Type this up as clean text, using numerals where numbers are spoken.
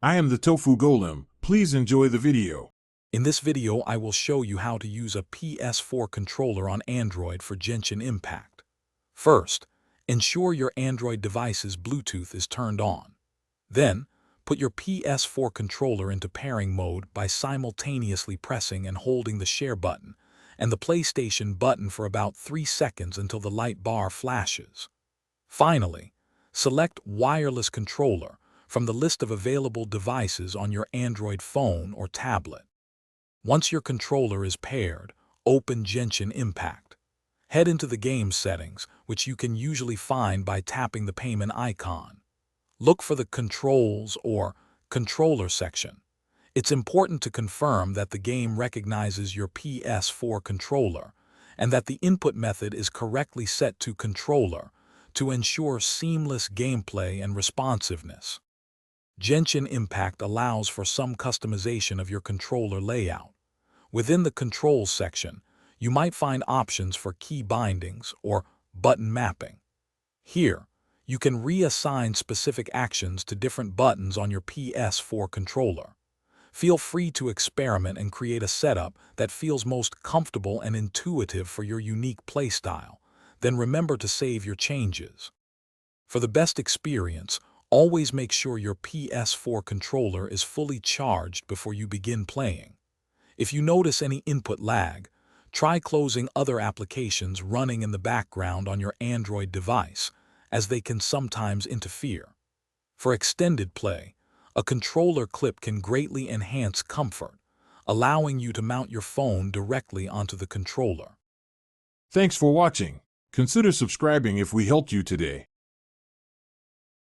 I am the Tofu Golem. Please enjoy the video. In this video, I will show you how to use a PS4 controller on Android for Genshin Impact. First, ensure your Android device's Bluetooth is turned on. Then, put your PS4 controller into pairing mode by simultaneously pressing and holding the share button and the PlayStation button for about 3 seconds until the light bar flashes. Finally, select Wireless Controller from the list of available devices on your Android phone or tablet. Once your controller is paired, open Genshin Impact. Head into the game settings, which you can usually find by tapping the payment icon. Look for the Controls or Controller section. It's important to confirm that the game recognizes your PS4 controller and that the input method is correctly set to Controller to ensure seamless gameplay and responsiveness. Genshin Impact allows for some customization of your controller layout. Within the Controls section, you might find options for key bindings or button mapping. Here, you can reassign specific actions to different buttons on your PS4 controller. Feel free to experiment and create a setup that feels most comfortable and intuitive for your unique playstyle. Then remember to save your changes. For the best experience, always make sure your PS4 controller is fully charged before you begin playing. If you notice any input lag, try closing other applications running in the background on your Android device, as they can sometimes interfere. For extended play, a controller clip can greatly enhance comfort, allowing you to mount your phone directly onto the controller. Thanks for watching. Consider subscribing if we helped you today.